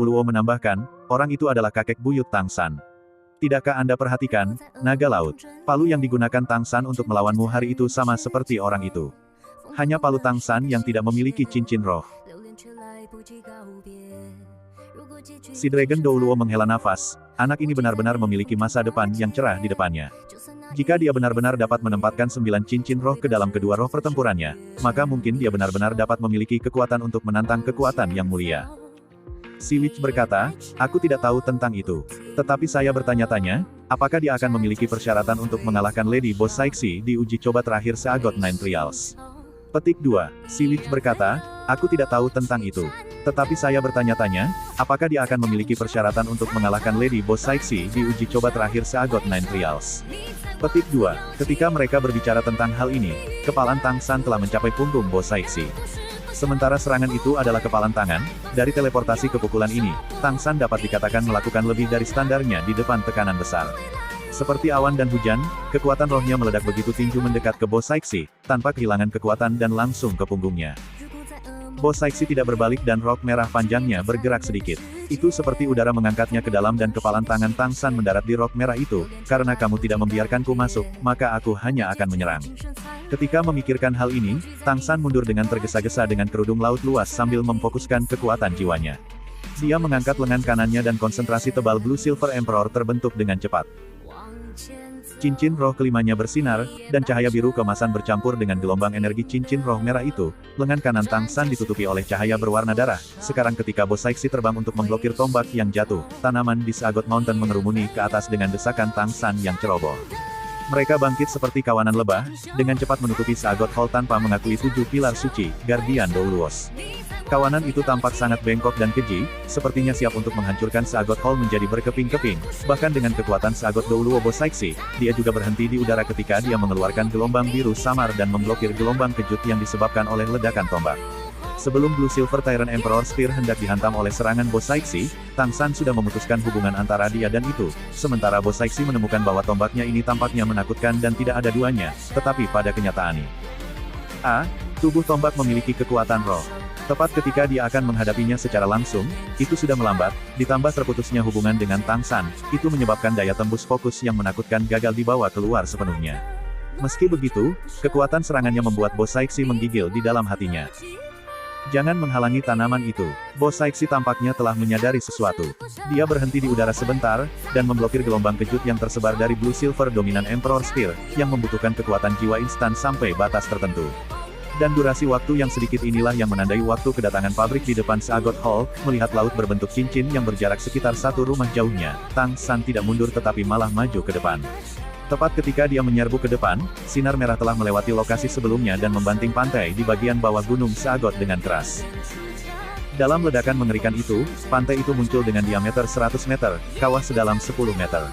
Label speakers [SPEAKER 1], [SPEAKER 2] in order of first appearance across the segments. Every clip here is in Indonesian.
[SPEAKER 1] Luo menambahkan, orang itu adalah kakek buyut Tang San. Tidakkah Anda perhatikan, naga laut? Palu yang digunakan Tang San untuk melawanmu hari itu sama seperti orang itu. Hanya palu Tang San yang tidak memiliki cincin roh. Si Dragon Dou Luo menghela nafas, anak ini benar-benar memiliki masa depan yang cerah di depannya. Jika dia benar-benar dapat menempatkan 9 cincin roh ke dalam kedua roh pertempurannya, maka mungkin dia benar-benar dapat memiliki kekuatan untuk menantang kekuatan yang mulia. Si Witch berkata, aku tidak tahu tentang itu. Tetapi saya bertanya-tanya, apakah dia akan memiliki persyaratan untuk mengalahkan Lady Boss Saixi di uji coba terakhir Seagot Nine Trials. Petik 2. Si Witch berkata, aku tidak tahu tentang itu. Tetapi saya bertanya-tanya, apakah dia akan memiliki persyaratan untuk mengalahkan Lady Boss Saixi di uji coba terakhir Seagot Nine Trials. Petik 2. Ketika mereka berbicara tentang hal ini, kepalan Tang San telah mencapai punggung Boss Saixi. Sementara serangan itu adalah kepalan tangan, dari teleportasi kepukulan ini, Tang San dapat dikatakan melakukan lebih dari standarnya di depan tekanan besar. Seperti awan dan hujan, kekuatan rohnya meledak begitu tinju mendekat ke Boss Saixi, tanpa kehilangan kekuatan dan langsung ke punggungnya. Boss Saixi tidak berbalik dan rok merah panjangnya bergerak sedikit. Itu seperti udara mengangkatnya ke dalam dan kepalan tangan Tang San mendarat di rok merah itu, karena kamu tidak membiarkanku masuk, maka aku hanya akan menyerang. Ketika memikirkan hal ini, Tang San mundur dengan tergesa-gesa dengan kerudung laut luas sambil memfokuskan kekuatan jiwanya. Dia mengangkat lengan kanannya dan konsentrasi tebal Blue Silver Emperor terbentuk dengan cepat. Cincin roh kelimanya bersinar, dan cahaya biru kemasan bercampur dengan gelombang energi cincin roh merah itu. Lengan kanan Tang San ditutupi oleh cahaya berwarna darah. Sekarang ketika Boss Saixi terbang untuk memblokir tombak yang jatuh, tanaman di Seagot Mountain mengerumuni ke atas dengan desakan Tang San yang ceroboh. Mereka bangkit seperti kawanan lebah, dengan cepat menutupi Seagot Hall tanpa mengakui 7 pilar suci, Guardian Dou Luos. Kawanan itu tampak sangat bengkok dan keji, sepertinya siap untuk menghancurkan Seagot Hall menjadi berkeping-keping. Bahkan dengan kekuatan Seagot Dou Luo Boss Saixi, dia juga berhenti di udara ketika dia mengeluarkan gelombang biru samar dan memblokir gelombang kejut yang disebabkan oleh ledakan tombak. Sebelum Blue Silver Tyrant Emperor Spear hendak dihantam oleh serangan Boss Saixi, Tang San sudah memutuskan hubungan antara dia dan itu. Sementara Boss Saixi menemukan bahwa tombaknya ini tampaknya menakutkan dan tidak ada duanya, tetapi pada kenyataannya, tubuh tombak memiliki kekuatan roh. Tepat ketika dia akan menghadapinya secara langsung, itu sudah melambat, ditambah terputusnya hubungan dengan Tang San, itu menyebabkan daya tembus fokus yang menakutkan gagal dibawa keluar sepenuhnya. Meski begitu, kekuatan serangannya membuat Boss Saixi menggigil di dalam hatinya. Jangan menghalangi tanaman itu. Boss Saixi tampaknya telah menyadari sesuatu. Dia berhenti di udara sebentar, dan memblokir gelombang kejut yang tersebar dari Blue Silver Dominant Emperor Spear, yang membutuhkan kekuatan jiwa instan sampai batas tertentu. Dan durasi waktu yang sedikit inilah yang menandai waktu kedatangan pabrik di depan Seagot Hall. Melihat laut berbentuk cincin yang berjarak sekitar 1 rumah jauhnya, Tang San tidak mundur tetapi malah maju ke depan. Tepat ketika dia menyerbu ke depan, sinar merah telah melewati lokasi sebelumnya dan membanting pantai di bagian bawah gunung Seagot dengan keras. Dalam ledakan mengerikan itu, pantai itu muncul dengan diameter 100 meter, kawah sedalam 10 meter.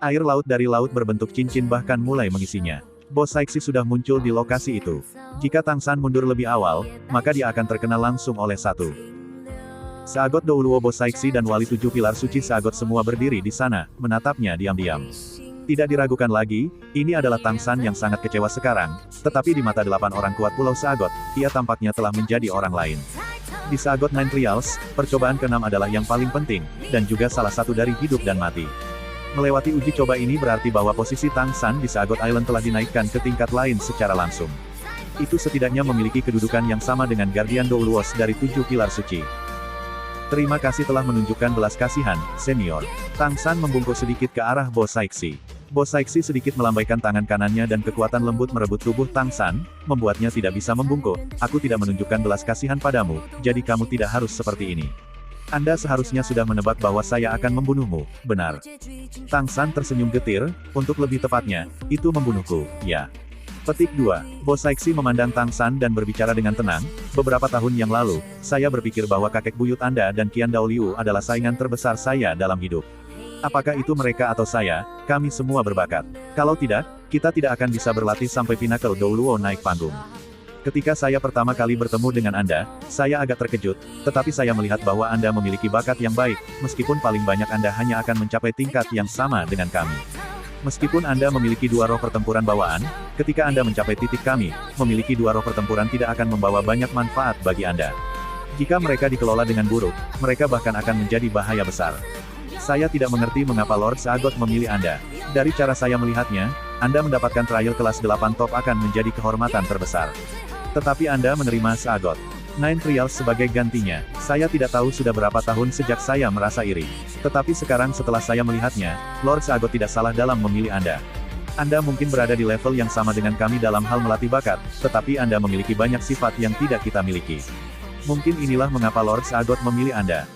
[SPEAKER 1] Air laut dari laut berbentuk cincin bahkan mulai mengisinya. Boss Saixi sudah muncul di lokasi itu. Jika Tang San mundur lebih awal, maka dia akan terkena langsung oleh satu. Seagot Dou Luo Boss Saixi dan Wali 7 Pilar Suci Seagot semua berdiri di sana, menatapnya diam-diam. Tidak diragukan lagi, ini adalah Tang San yang sangat kecewa sekarang, tetapi di mata 8 orang kuat Pulau Seagot, ia tampaknya telah menjadi orang lain. Di Seagot Nine Trials, percobaan ke-6 adalah yang paling penting, dan juga salah satu dari hidup dan mati. Melewati uji coba ini berarti bahwa posisi Tang San di Seagot Island telah dinaikkan ke tingkat lain secara langsung. Itu setidaknya memiliki kedudukan yang sama dengan Guardian Dou Luos dari 7 Pilar Suci. Terima kasih telah menunjukkan belas kasihan, senior. Tang San membungkuk sedikit ke arah Boss Saixi. Boss Saixi sedikit melambaikan tangan kanannya dan kekuatan lembut merebut tubuh Tang San, membuatnya tidak bisa membungkuk. Aku tidak menunjukkan belas kasihan padamu, jadi kamu tidak harus seperti ini. Anda seharusnya sudah menebak bahwa saya akan membunuhmu, benar? Tang San tersenyum getir, untuk lebih tepatnya, itu membunuhku, ya. Petik 2. Boss Saixi memandang Tang San dan berbicara dengan tenang, beberapa tahun yang lalu, saya berpikir bahwa kakek buyut Anda dan Qian Daoliu adalah saingan terbesar saya dalam hidup. Apakah itu mereka atau saya, kami semua berbakat. Kalau tidak, kita tidak akan bisa berlatih sampai Pinnacle Dou Luo naik panggung. Ketika saya pertama kali bertemu dengan Anda, saya agak terkejut, tetapi saya melihat bahwa Anda memiliki bakat yang baik, meskipun paling banyak Anda hanya akan mencapai tingkat yang sama dengan kami. Meskipun Anda memiliki 2 roh pertempuran bawaan, ketika Anda mencapai titik kami, memiliki 2 roh pertempuran tidak akan membawa banyak manfaat bagi Anda. Jika mereka dikelola dengan buruk, mereka bahkan akan menjadi bahaya besar. Saya tidak mengerti mengapa Lord Seagot memilih Anda. Dari cara saya melihatnya, Anda mendapatkan trial kelas 8 top akan menjadi kehormatan terbesar. Tetapi Anda menerima Seagot 9 trials sebagai gantinya. Saya tidak tahu sudah berapa tahun sejak saya merasa iri. Tetapi sekarang setelah saya melihatnya, Lord Seagot tidak salah dalam memilih Anda. Anda mungkin berada di level yang sama dengan kami dalam hal melatih bakat, tetapi Anda memiliki banyak sifat yang tidak kita miliki. Mungkin inilah mengapa Lord Seagot memilih Anda.